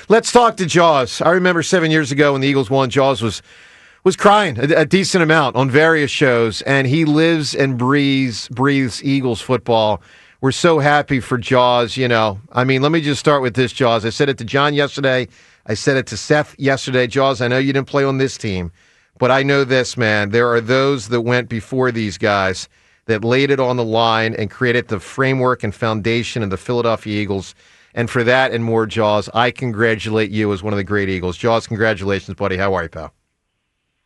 Let's talk to Jaws. I remember 7 years ago when the Eagles won, Jaws was crying a decent amount on various shows, and he lives and breathes Eagles football. We're so happy for Jaws, I mean, let me just start with this, Jaws. I said it to John yesterday. I said it to Seth yesterday. Jaws, I know you didn't play on this team, but I know this, man. There are those that went before these guys that laid it on the line and created the framework and foundation of the Philadelphia Eagles. And for that and more, Jaws, I congratulate you as one of the great Eagles. Jaws, congratulations, buddy. How are you, pal?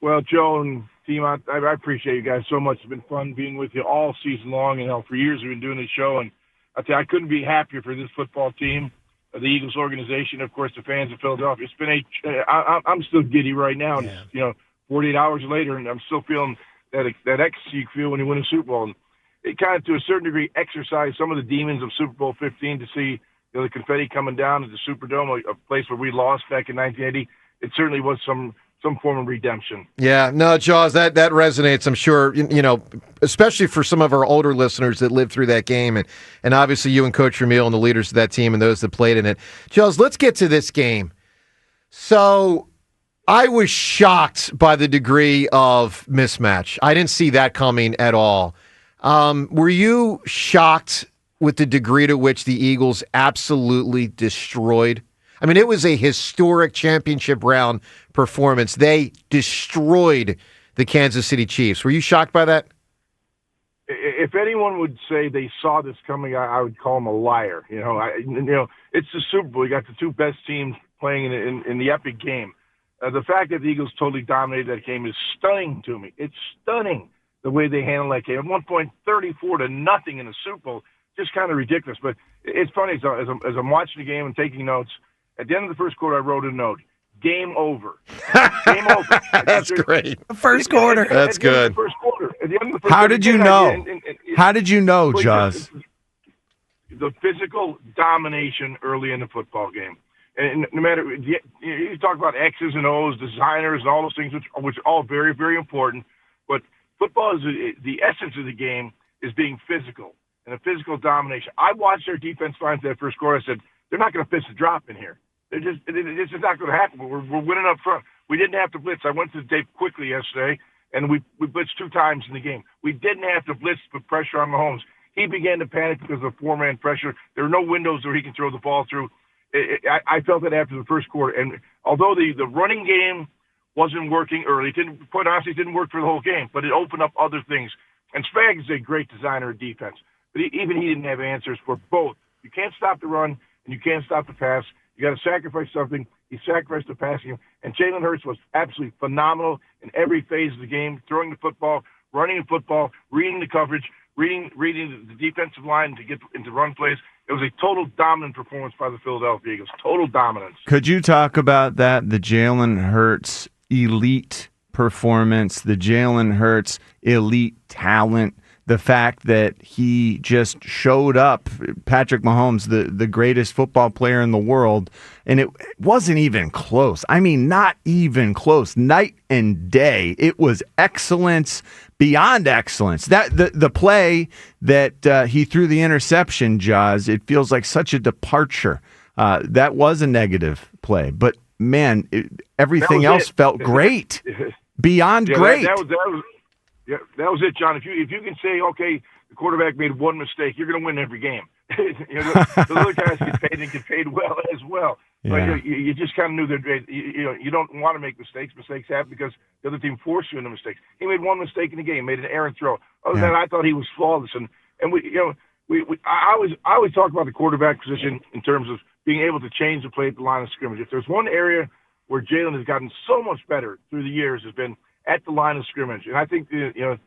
Well, Joe and team, I appreciate you guys so much. It's been fun being with you all season long. And for years we've been doing this show. And I tell you, I couldn't be happier for this football team, the Eagles organization, of course, the fans of Philadelphia. It's been I'm still giddy right now. Yeah. And, 48 hours later, and I'm still feeling that ecstasy you feel when you win a Super Bowl. And it kind of, to a certain degree, exercised some of the demons of Super Bowl 15 to see the confetti coming down at the Superdome, a place where we lost back in 1980. It certainly was some form of redemption. Yeah, no, Jaws, that resonates, I'm sure, especially for some of our older listeners that lived through that game, and obviously you and Coach Ramil and the leaders of that team and those that played in it. Jaws, let's get to this game. So I was shocked by the degree of mismatch. I didn't see that coming at all. Were you shocked with the degree to which the Eagles absolutely destroyed? I mean, it was a historic championship round performance. They destroyed the Kansas City Chiefs. Were you shocked by that? If anyone would say they saw this coming, I would call them a liar. It's the Super Bowl. You got the two best teams playing in the epic game. The fact that the Eagles totally dominated that game is stunning to me. It's stunning the way they handled that game. At one point, 34-0 in the Super Bowl, just kind of ridiculous. But it's funny, as I'm watching the game and taking notes, at the end of the first quarter, I wrote a note. Game over. Game over. That's great. First quarter. That's good. First quarter. At the end of the first How quarter, did you know? How did you know, Jaws? The physical domination early in the football game. And no matter, you talk about X's and O's, designers, and all those things, which are all very, very important. But football is the essence of the game is being physical and a physical domination. I watched their defense line for that first quarter. I said, they're not going to pitch a drop in here. It's just not going to happen. We're winning up front. We didn't have to blitz. I went to the tape quickly yesterday, and we blitzed 2 times in the game. We didn't have to blitz to put pressure on Mahomes. He began to panic because of 4-man pressure. There were no windows where he can throw the ball through. I felt it after the first quarter. And although the running game wasn't working early, quite honestly, it didn't work for the whole game, but it opened up other things. And Spags is a great designer of defense, but even he didn't have answers for both. You can't stop the run, and you can't stop the pass. You got to sacrifice something. He sacrificed the passing, and Jalen Hurts was absolutely phenomenal in every phase of the game, throwing the football, running the football, reading the coverage, reading the defensive line to get into run plays. It was a total dominant performance by the Philadelphia Eagles. Total dominance. Could you talk about that? The Jalen Hurts elite performance, the Jalen Hurts elite talent, the fact that he just showed up, Patrick Mahomes, the greatest football player in the world, and it wasn't even close. I mean, not even close. Night and day. It was excellence beyond excellence. That the play that he threw the interception, Jaws, it feels like such a departure. That was a negative play, but man, everything else felt great, beyond great. That was it, John. If you can say, okay, the quarterback made one mistake, you're going to win every game. The other guys get paid well as well. Yeah. But you just kind of knew that you don't want to make mistakes. Mistakes happen because the other team forced you into mistakes. He made one mistake in the game, made an errant throw. Other than that, I thought he was flawless. And I always talk about the quarterback position in terms of being able to change the play at the line of scrimmage. If there's one area where Jalen has gotten so much better through the years, has been at the line of scrimmage. And I think the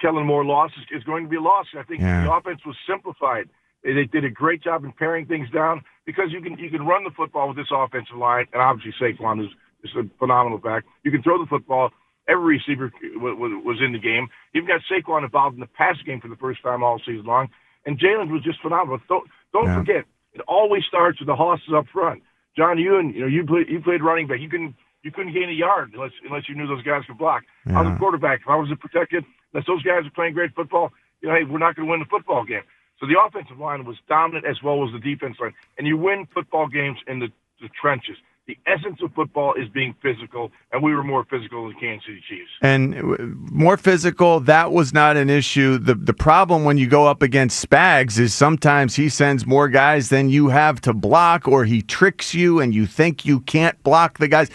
Kellen Moore loss is going to be a loss. I think the offense was simplified. They did a great job in paring things down because you can run the football with this offensive line, and obviously Saquon is a phenomenal back. You can throw the football. Every receiver was in the game. You've got Saquon involved in the pass game for the first time all season long, and Jalen was just phenomenal. Don't forget, it always starts with the horses up front. John, you played running back. You couldn't gain a yard unless you knew those guys could block. I was a quarterback. If I was protected, unless those guys are playing great football, hey, we're not going to win the football game. So the offensive line was dominant as well as the defense line. And you win football games in the the trenches. The essence of football is being physical, and we were more physical than the Kansas City Chiefs. And more physical, that was not an issue. The problem when you go up against Spags is sometimes he sends more guys than you have to block, or he tricks you and you think you can't block the guys.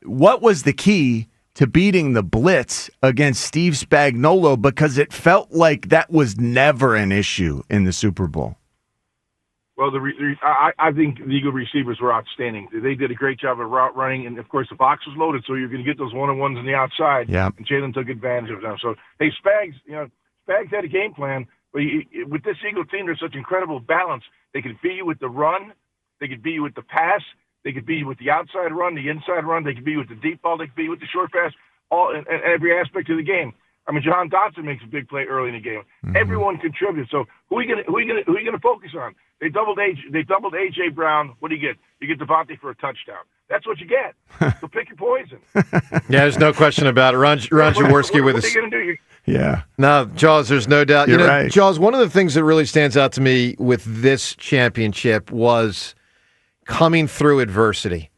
What was the key to beating the blitz against Steve Spagnuolo? Because it felt like that was never an issue in the Super Bowl. Well, I think the Eagle receivers were outstanding. They did a great job of route running, and, of course, the box was loaded, so you're going to get those one-on-ones on the outside, Yep. and Jalen took advantage of them. So, hey, Spags had a game plan, but with this Eagle team, there's such incredible balance. They could beat you with the run. They could beat you with the pass. They could beat you with the outside run, the inside run. They could beat you with the deep ball. They could beat you with the short pass, all in every aspect of the game. I mean, Jahan Dotson makes a big play early in the game. Mm-hmm. Everyone contributes. So who are you gonna focus on? They doubled A.J. Brown. What do you get? You get Devontae for a touchdown. That's what you get. So pick your poison. Yeah, there's no question about it. Ron Jaworski with us. What are you gonna do? Yeah. No, Jaws, there's no doubt. You're right. Jaws, one of the things that really stands out to me with this championship was coming through adversity.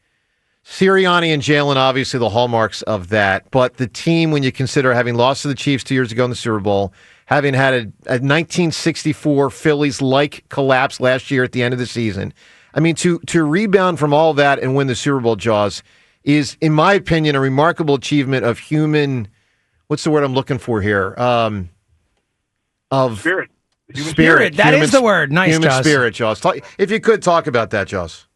Sirianni and Jalen, obviously the hallmarks of that. But the team, when you consider having lost to the Chiefs 2 years ago in the Super Bowl, having had a 1964 Phillies-like collapse last year at the end of the season, I mean, to rebound from all that and win the Super Bowl, Jaws, is, in my opinion, a remarkable achievement of human, what's the word I'm looking for here? Of spirit. Spirit. That is the word. Nice, human Jaws. Spirit, Jaws. If you could talk about that, Jaws.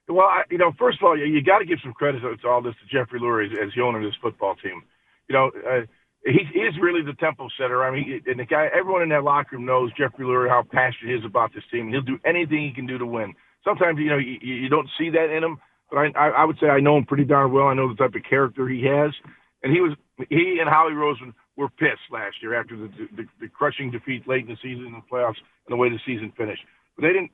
Well, first of all, you got to give some credit to all this to Jeffrey Lurie as the owner of this football team. He's really the tempo setter. I mean, and the guy, everyone in that locker room knows Jeffrey Lurie, how passionate he is about this team. He'll do anything he can do to win. Sometimes, you don't see that in him, but I would say I know him pretty darn well. I know the type of character he has, and he and Howie Roseman were pissed last year after the crushing defeat late in the season in the playoffs and the way the season finished. But they didn't,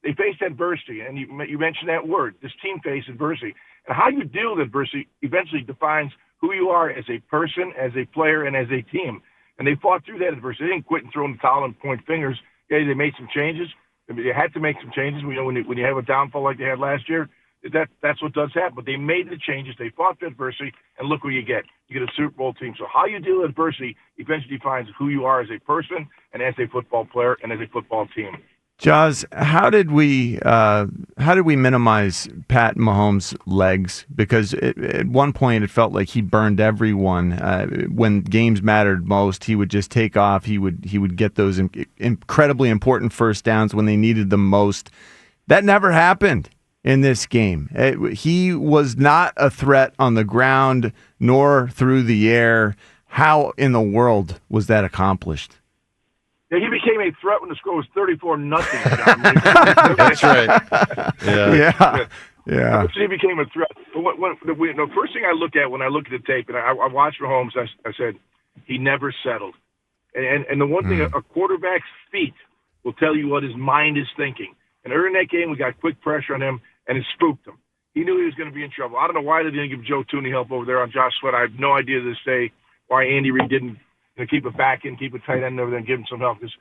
they faced adversity, and you mentioned that word. This team faced adversity. And how you deal with adversity eventually defines who you are as a person, as a player, and as a team. And they fought through that adversity. They didn't quit and throw in the towel and point fingers. Yeah, they made some changes. I mean, they had to make some changes. When you have a downfall like they had last year, that's what does happen. But they made the changes. They fought the adversity, and look what you get. You get a Super Bowl team. So how you deal with adversity eventually defines who you are as a person and as a football player and as a football team. Jaws, how did we minimize Pat Mahomes' legs? Because at one point it felt like he burned everyone. When games mattered most, he would just take off. He would get those incredibly important first downs when they needed them most. That never happened in this game. He was not a threat on the ground nor through the air. How in the world was that accomplished? Yeah, he became a threat when the score was 34-0. That's right. Yeah. He became a threat. But the first thing I look at when I look at the tape, and I watched Mahomes, I said, he never settled. And the one thing, a quarterback's feet will tell you what his mind is thinking. And early in that game, we got quick pressure on him, and it spooked him. He knew he was going to be in trouble. I don't know why they didn't give Joe Tooney help over there on Josh Sweat. I have no idea to this day why Andy Reid didn't keep it back and keep a tight end over there and give him some help. Because,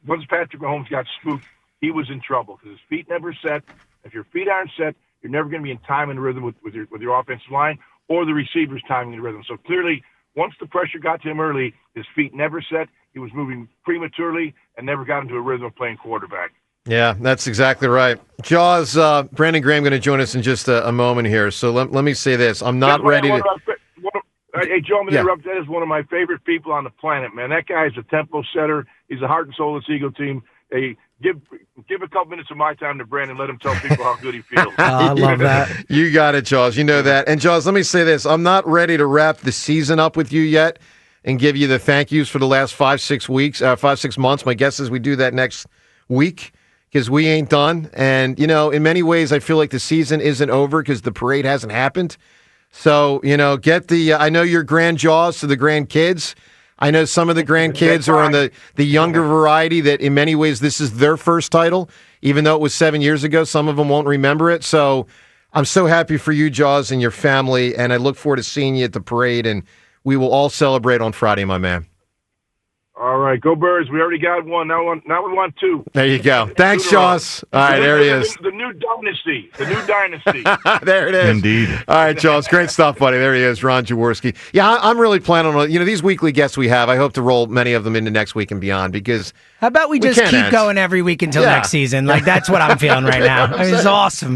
once Patrick Mahomes got spooked, he was in trouble because his feet never set. If your feet aren't set, you're never going to be in time and rhythm with your offensive line or the receivers timing and rhythm. So clearly, once the pressure got to him early, his feet never set. He was moving prematurely and never got into a rhythm of playing quarterback. Yeah, that's exactly right. Jaws, Brandon Graham going to join us in just a moment here. So let me say this. I'm not ready to... Hey, Joe, I'm going to interrupt. That is one of my favorite people on the planet, man. That guy is a tempo setter. He's the heart and soul of this Eagle team. Hey, give a couple minutes of my time to Brandon. Let him tell people how good he feels. I love that. You got it, Jaws. You know that. And, Jaws, let me say this. I'm not ready to wrap the season up with you yet and give you the thank yous for the last 5-6 months. My guess is we do that next week because we ain't done. And, in many ways, I feel like the season isn't over because the parade hasn't happened. So, get I know you're grand Jaws to the grandkids. I know some of the grandkids are on the younger variety that in many ways this is their first title, even though it was 7 years ago. Some of them won't remember it. So I'm so happy for you, Jaws, and your family, and I look forward to seeing you at the parade, and we will all celebrate on Friday, my man. All right, go Birds. We already got one. Now we want two. There you go. Thanks, Jaws. All right, there he is. The new dynasty. The new dynasty. There it is. Indeed. All right, Jaws. Great stuff, buddy. There he is, Ron Jaworski. Yeah, I'm really planning on, these weekly guests we have, I hope to roll many of them into next week and beyond because how about we just keep going every week until next season? Like, that's what I'm feeling right now. I mean, it's awesome.